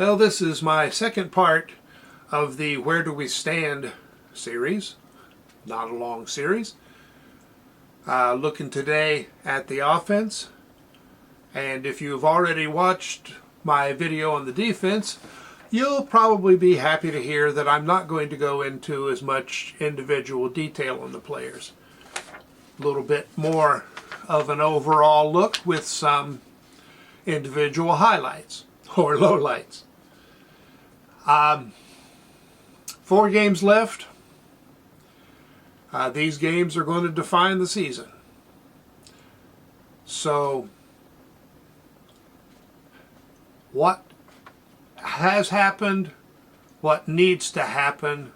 Well, this is my second part of the Where Do We Stand series. Not a long series. Looking today at the offense. And if you've already watched my video on the defense, you'll probably be happy to hear that I'm not going to go into as much individual detail on the players. A little bit more of an overall look with some individual highlights or lowlights. 4 games left. These games are going to define the season. So, what has happened, what needs to happen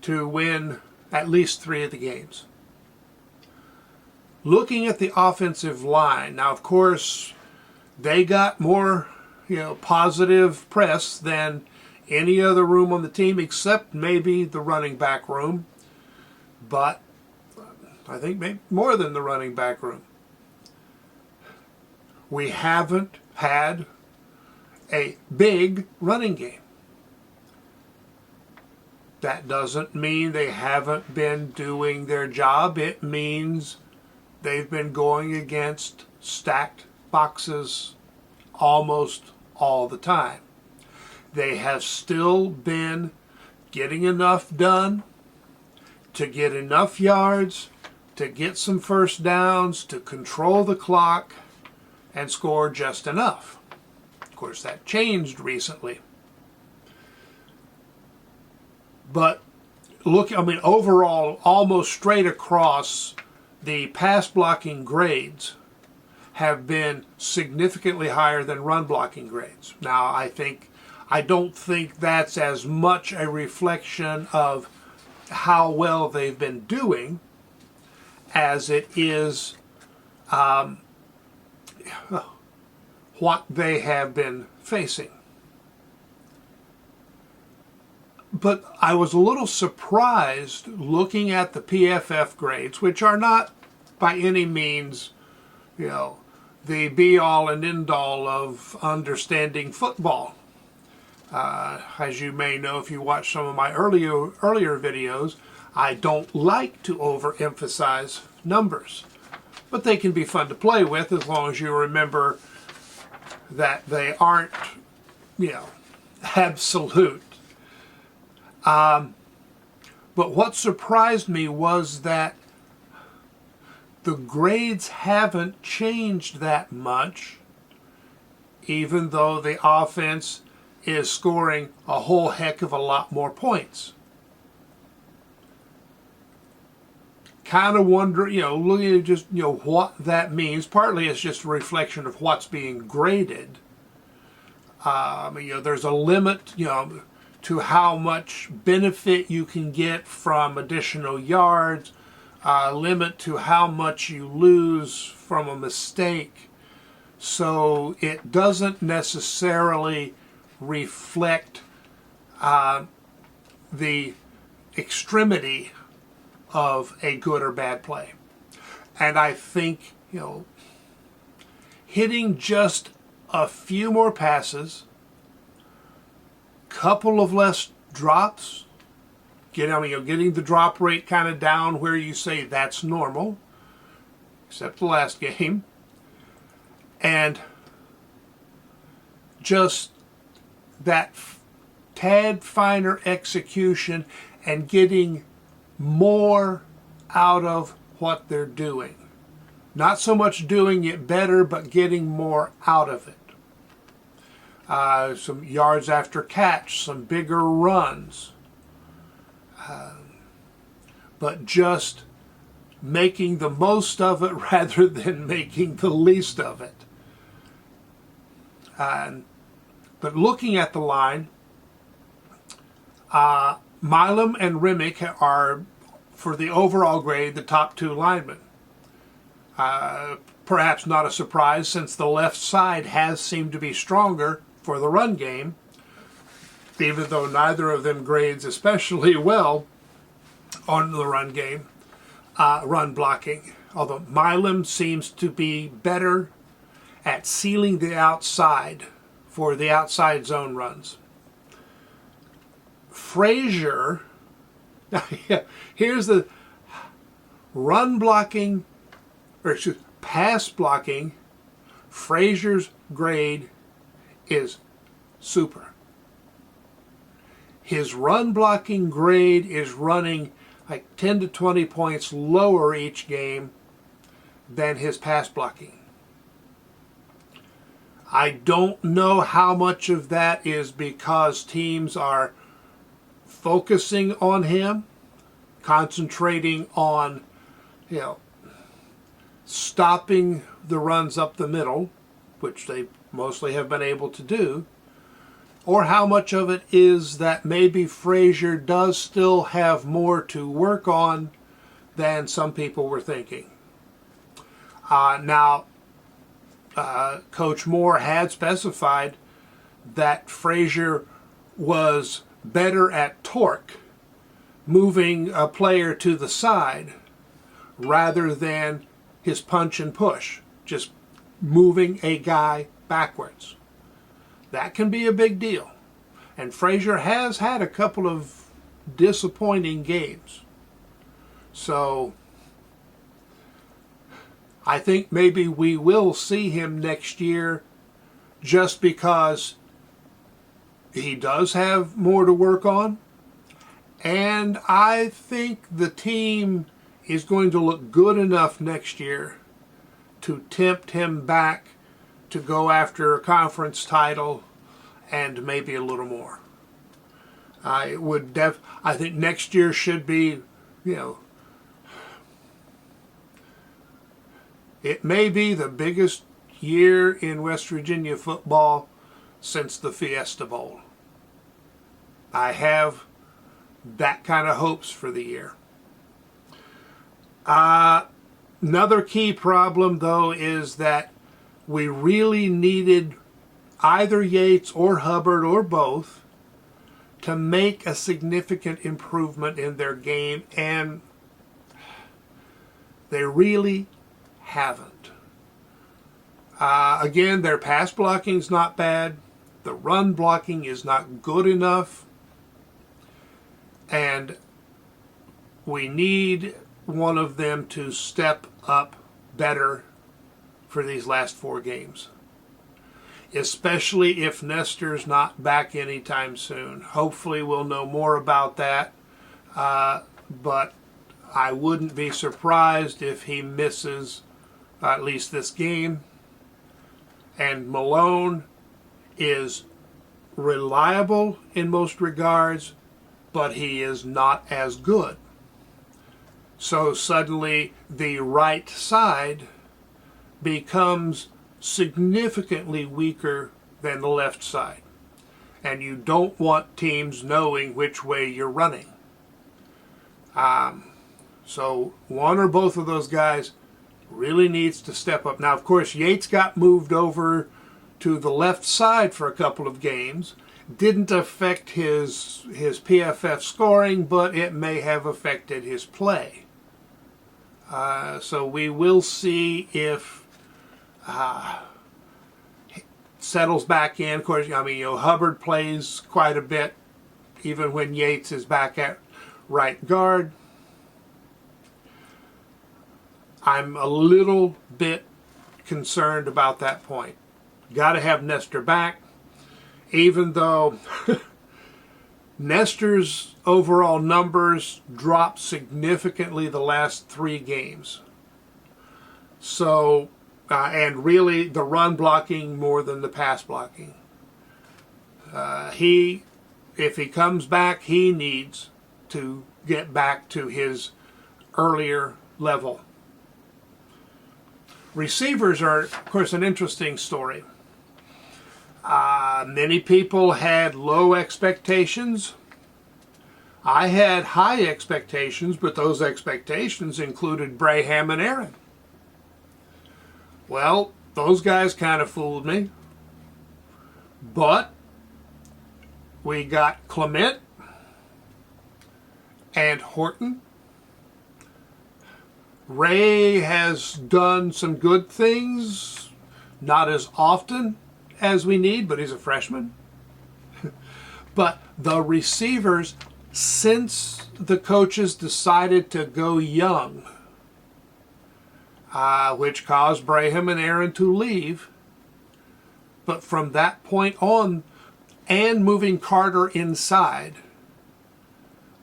to win at least 3 of the games? Looking at the offensive line, now of course they got more positive press than any other room on the team except maybe the running back room, but I think maybe more than the running back room. We haven't had a big running game. That doesn't mean they haven't been doing their job. It means they've been going against stacked boxes almost all the time. They have still been getting enough done to get enough yards, to get some first downs, to control the clock, and score just enough. Of course, that changed recently. But overall, almost straight across, the pass blocking grades have been significantly higher than run blocking grades. Now, I don't think that's as much a reflection of how well they've been doing as it is what they have been facing. But I was a little surprised looking at the PFF grades, which are not by any means, the be-all and end-all of understanding football. As you may know if you watch some of my earlier videos, I don't like to overemphasize numbers. But they can be fun to play with as long as you remember that they aren't, absolute. But what surprised me was that the grades haven't changed that much, even though the offense is scoring a whole heck of a lot more points. Kind of wonder, looking at just, what that means. Partly it's just a reflection of what's being graded. There's a limit, to how much benefit you can get from additional yards, limit to how much you lose from a mistake. So it doesn't necessarily reflect the extremity of a good or bad play. And I think, hitting just a few more passes, couple of less drops, getting the drop rate kind of down where you say that's normal, except the last game, and just that tad finer execution and getting more out of what they're doing. Not so much doing it better, but getting more out of it. Some yards after catch, some bigger runs. But just making the most of it rather than making the least of it. But looking at the line, Milam and Remick are, for the overall grade, the top 2 linemen. Perhaps not a surprise since the left side has seemed to be stronger for the run game, even though neither of them grades especially well on the run game, run blocking. Although Milam seems to be better at sealing the outside for the outside zone runs. Frazier, here's the run blocking, or excuse, pass blocking. Frazier's grade is super. His run blocking grade is running like 10 to 20 points lower each game than his pass blocking. I don't know how much of that is because teams are focusing on him, concentrating on, stopping the runs up the middle, which they mostly have been able to do, or how much of it is that maybe Frazier does still have more to work on than some people were thinking. Now, Coach Moore had specified that Frazier was better at torque, moving a player to the side, rather than his punch and push, just moving a guy backwards. That can be a big deal. And Frazier has had a couple of disappointing games. So I think maybe we will see him next year just because he does have more to work on. And I think the team is going to look good enough next year to tempt him back to go after a conference title and maybe a little more. I think next year should be, it may be the biggest year in West Virginia football since the Fiesta Bowl. I have that kind of hopes for the year. Another key problem, though, is that we really needed either Yates or Hubbard or both to make a significant improvement in their game, and they really haven't. Again, their pass blocking's not bad. The run blocking is not good enough. And we need one of them to step up better for these last 4 games, especially if Nestor's not back anytime soon. Hopefully we'll know more about that, but I wouldn't be surprised if he misses at least this game. And Malone is reliable in most regards, but he is not as good. So suddenly the right side becomes significantly weaker than the left side. And you don't want teams knowing which way you're running. So one or both of those guys really needs to step up. Now, of course, Yates got moved over to the left side for a couple of games. Didn't affect his PFF scoring, but it may have affected his play. So we will see if settles back in. Of course, Hubbard plays quite a bit, even when Yates is back at right guard. I'm a little bit concerned about that point. Got to have Nestor back, even though Nestor's overall numbers dropped significantly the last 3 games. So, and really the run blocking more than the pass blocking. If he comes back, he needs to get back to his earlier level. Receivers are, of course, an interesting story. Many people had low expectations. I had high expectations, but those expectations included Braham and Aaron. Well, those guys kind of fooled me. But we got Clement and Horton. Ray has done some good things, not as often as we need, but he's a freshman. But the receivers, since the coaches decided to go young, which caused Braham and Aaron to leave, but from that point on, and moving Carter inside,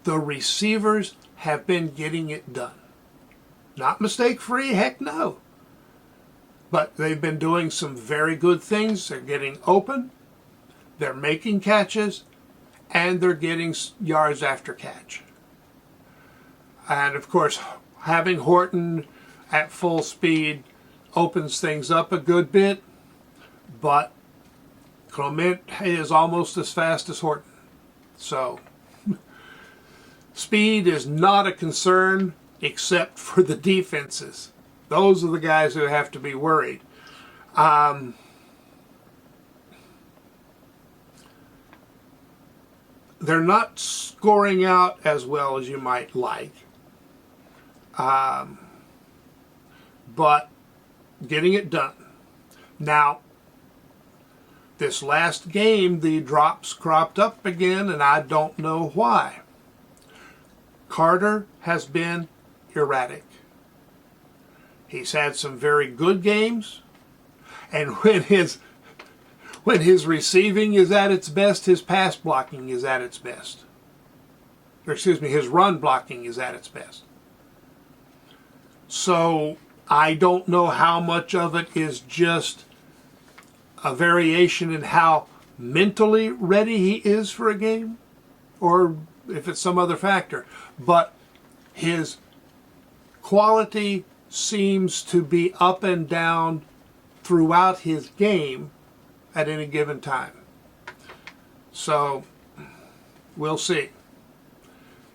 the receivers have been getting it done. Not mistake-free, heck no. But they've been doing some very good things. They're getting open, they're making catches, and they're getting yards after catch. And of course, having Horton at full speed opens things up a good bit, but Clement is almost as fast as Horton. So, speed is not a concern except for the defenses. Those are the guys who have to be worried. They're not scoring out as well as you might like. But getting it done. Now, this last game, the drops cropped up again, and I don't know why. Carter has been erratic. He's had some very good games, and when his receiving is at its best, his pass blocking is at its best. Or excuse me, his run blocking is at its best. So I don't know how much of it is just a variation in how mentally ready he is for a game, or if it's some other factor. But his quality seems to be up and down throughout his game at any given time. So we'll see.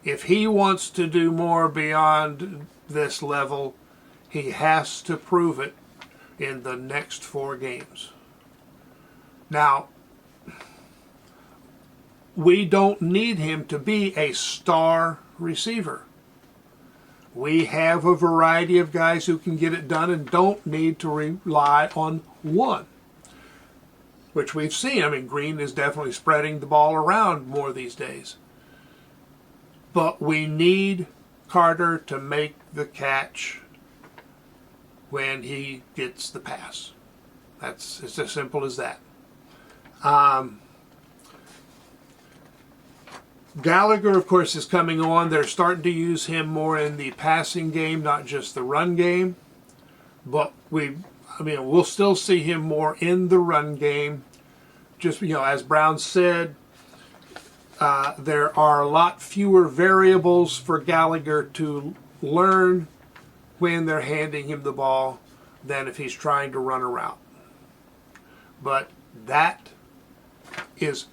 If he wants to do more beyond this level, he has to prove it in the next 4 games. Now, we don't need him to be a star receiver. We have a variety of guys who can get it done and don't need to rely on one, which we've seen. I mean, Green is definitely spreading the ball around more these days. But we need Carter to make the catch when he gets the pass. It's as simple as that. Gallagher, of course, is coming on. They're starting to use him more in the passing game, not just the run game. But we'll still see him more in the run game. Just, as Brown said, there are a lot fewer variables for Gallagher to learn when they're handing him the ball than if he's trying to run a route. But that is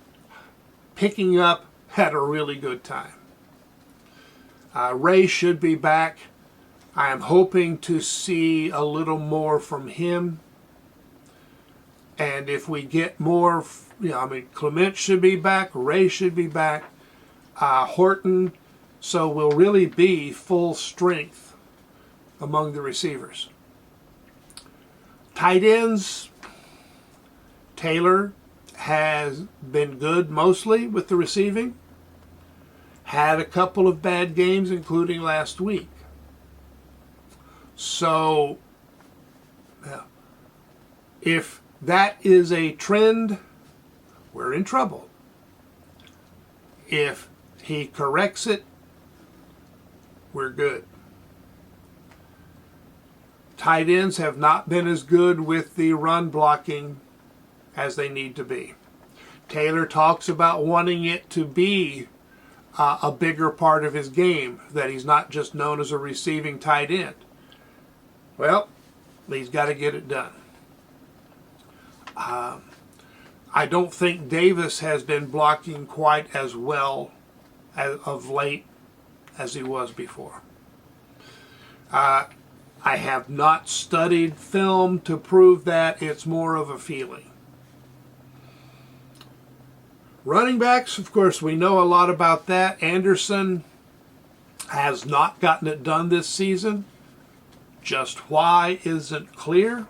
picking up at a really good time. Ray should be back. I am hoping to see a little more from him. And if we get more, Clement should be back, Ray should be back, Horton, so we'll really be full strength among the receivers. Tight ends, Taylor has been good mostly with the receiving. Had a couple of bad games, including last week. So, if that is a trend, we're in trouble. If he corrects it, we're good. Tight ends have not been as good with the run blocking as they need to be. Taylor talks about wanting it to be a bigger part of his game, that he's not just known as a receiving tight end. Well, he's got to get it done. I don't think Davis has been blocking quite as well of late as he was before. I have not studied film to prove that. It's more of a feeling. Running backs, of course, we know a lot about that. Anderson has not gotten it done this season. Just why isn't clear.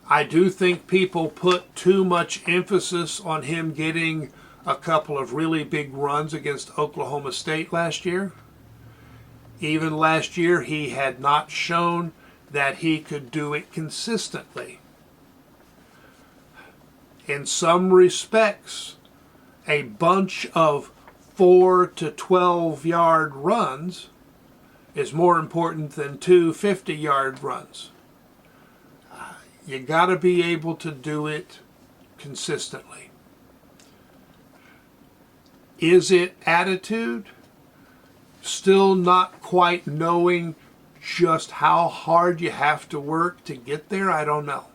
I do think people put too much emphasis on him getting a couple of really big runs against Oklahoma State last year. Even last year, he had not shown that he could do it consistently. In some respects, a bunch of 4 to 12 yard runs is more important than 2 50-yard runs. You got to be able to do it consistently. Is it attitude? Still not quite knowing just how hard you have to work to get there? I don't know.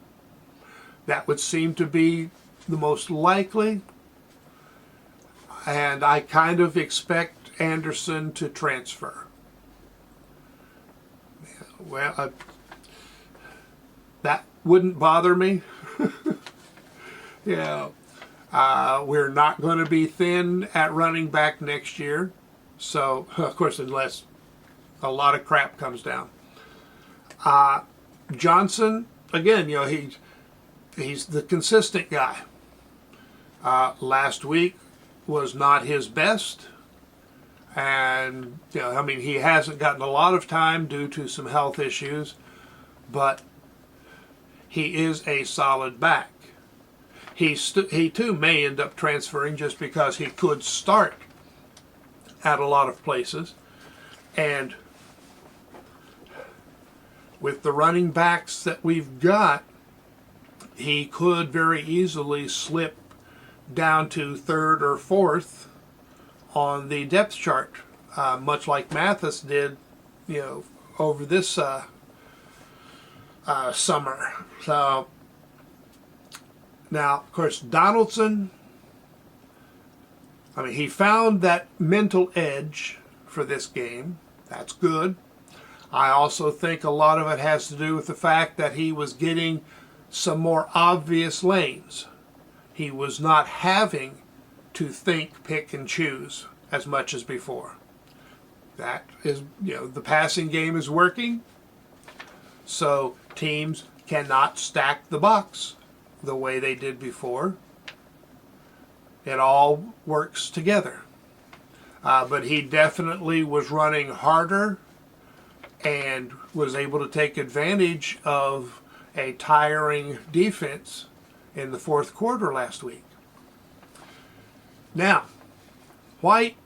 That would seem to be the most likely. And I kind of expect Anderson to transfer. Well, that wouldn't bother me. Yeah. We're not going to be thin at running back next year. So, of course, unless a lot of crap comes down. Johnson, again, he's the consistent guy. Last week was not his best. And, he hasn't gotten a lot of time due to some health issues. But he is a solid back. He too may end up transferring just because he could start at a lot of places. And with the running backs that we've got, he could very easily slip down to 3rd or 4th on the depth chart, much like Mathis did, over this summer. So now, of course, Donaldson, he found that mental edge for this game. That's good. I also think a lot of it has to do with the fact that he was getting some more obvious lanes. He was not having to think, pick, and choose as much as before. That is, the passing game is working, so teams cannot stack the box the way they did before. It all works together. But he definitely was running harder and was able to take advantage of a tiring defense in the 4th quarter last week. Now, White,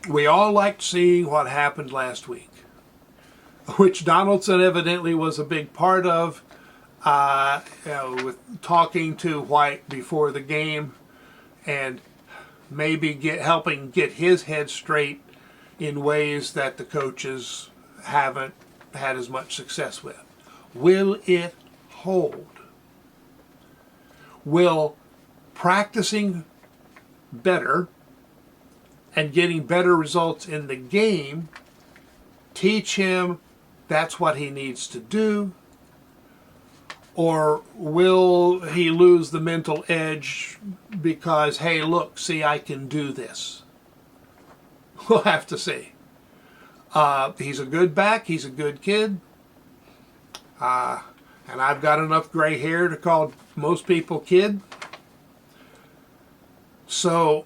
we all liked seeing what happened last week, which Donaldson evidently was a big part of, with talking to White before the game and maybe helping get his head straight in ways that the coaches haven't had as much success with. Will it hold? Will practicing better and getting better results in the game teach him that's what he needs to do? Or will he lose the mental edge because, hey, look, see, I can do this? We'll have to see. He's a good back. He's a good kid. And I've got enough gray hair to call most people kid. So,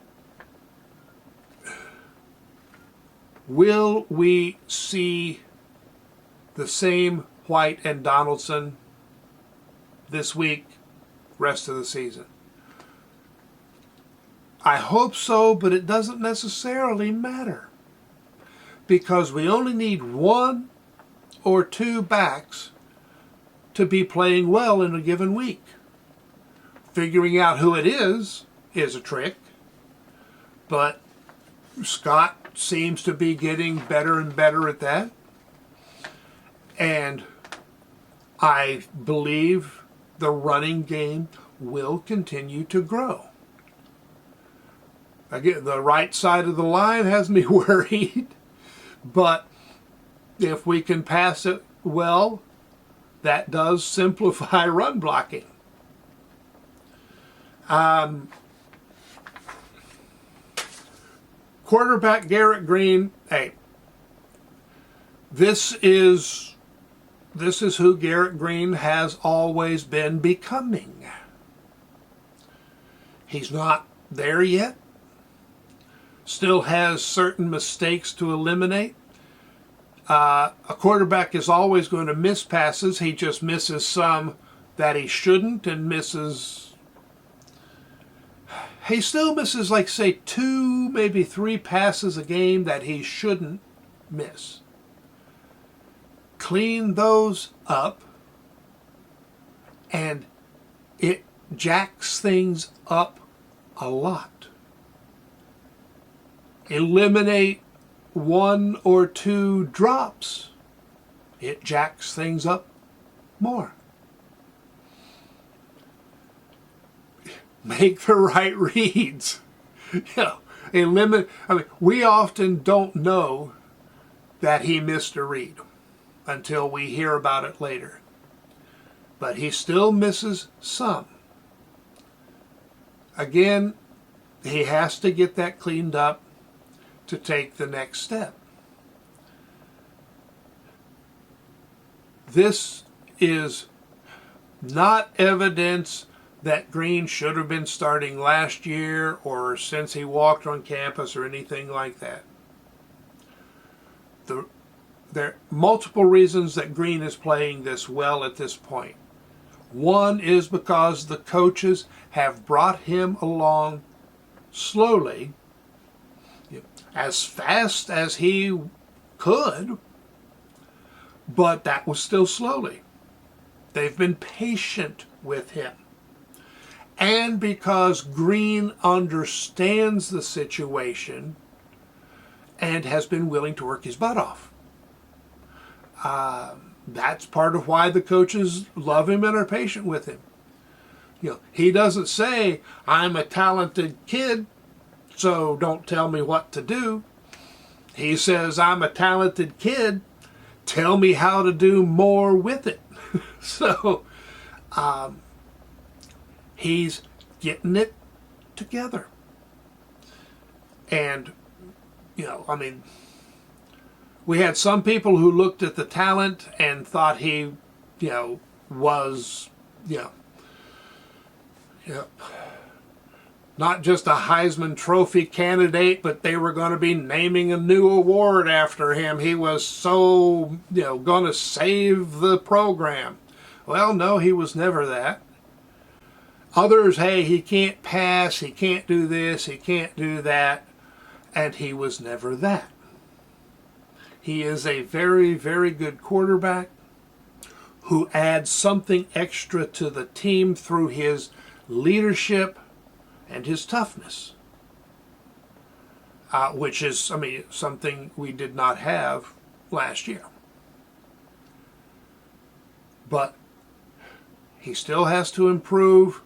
will we see the same White and Donaldson this week, rest of the season? I hope so, but it doesn't necessarily matter, because we only need 1 or 2 backs to be playing well in a given week. Figuring out who it is a trick, but Scott seems to be getting better and better at that. And I believe the running game will continue to grow. Again, the right side of the line has me worried, but if we can pass it well, that does simplify run blocking. Quarterback Garrett Green, hey, this is this is who Garrett Green has always been becoming. He's not there yet. Still has certain mistakes to eliminate. A quarterback is always going to miss passes. He just misses some that he shouldn't and misses... He still misses, like, say, 2, maybe 3 passes a game that he shouldn't miss. Clean those up, and it jacks things up a lot. Eliminate 1 or 2 drops, it jacks things up more. Make the right reads. We often don't know that he missed a read until we hear about it later. But he still misses some. Again, he has to get that cleaned up to take the next step. This is not evidence that Green should have been starting last year or since he walked on campus or anything like that. There are multiple reasons that Green is playing this well at this point. One is because the coaches have brought him along slowly, as fast as he could, but that was still slowly. They've been patient with him. And because Green understands the situation and has been willing to work his butt off. That's part of why the coaches love him and are patient with him. He doesn't say, I'm a talented kid, so don't tell me what to do. He says, I'm a talented kid, tell me how to do more with it. So, he's getting it together. And, we had some people who looked at the talent and thought he, was, not just a Heisman Trophy candidate, but they were going to be naming a new award after him. He was so, going to save the program. Well, no, he was never that. Others, hey, he can't pass, he can't do this, he can't do that, and he was never that. He is a very, very good quarterback who adds something extra to the team through his leadership and his toughness, which is, something we did not have last year. But he still has to improve.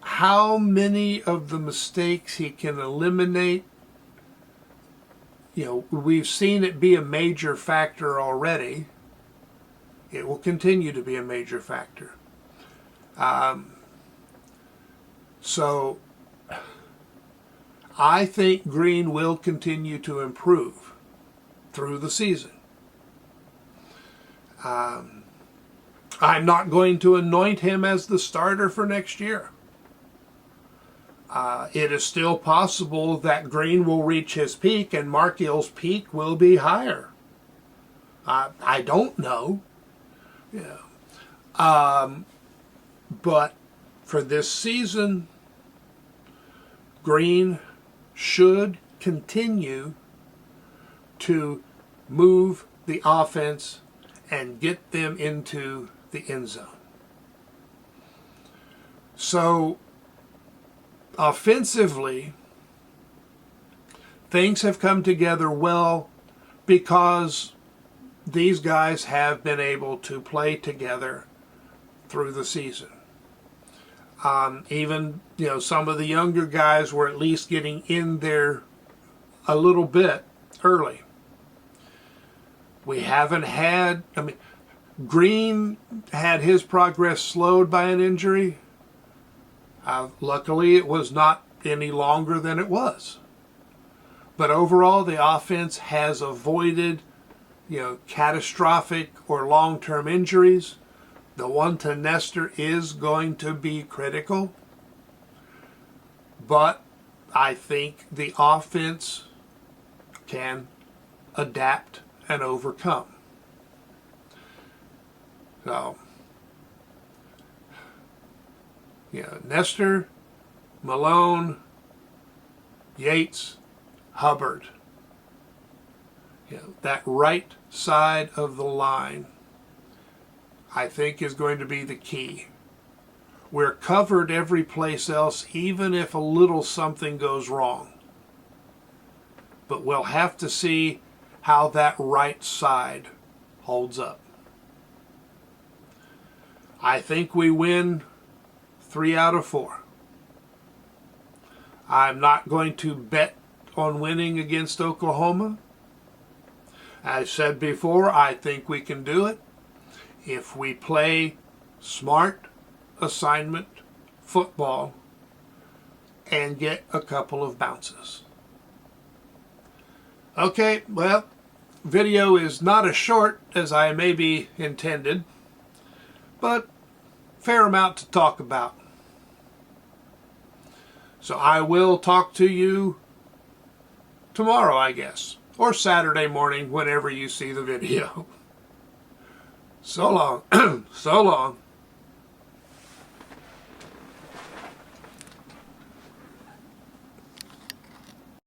How many of the mistakes he can eliminate, we've seen it be a major factor already. It will continue to be a major factor. So I think Green will continue to improve through the season. I'm not going to anoint him as the starter for next year. It is still possible that Green will reach his peak and Markill's peak will be higher. I don't know. But for this season, Green should continue to move the offense and get them into the end zone. So, offensively, things have come together well because these guys have been able to play together through the season. Even, some of the younger guys were at least getting in there a little bit early. We haven't had, Green had his progress slowed by an injury. Luckily, it was not any longer than it was. But overall, the offense has avoided, catastrophic or long-term injuries, the one to Nestor is going to be critical. But I think the offense can adapt and overcome. So, Nestor, Malone, Yates, Hubbard. That right side of the line, I think, is going to be the key. We're covered every place else, even if a little something goes wrong. But we'll have to see how that right side holds up. I think we win 3 out of 4. I'm not going to bet on winning against Oklahoma. As said before, I think we can do it if we play smart assignment football and get a couple of bounces. Okay, well, video is not as short as I maybe intended, but fair amount to talk about. So I will talk to you tomorrow, I guess, or Saturday morning, whenever you see the video. So long. So long.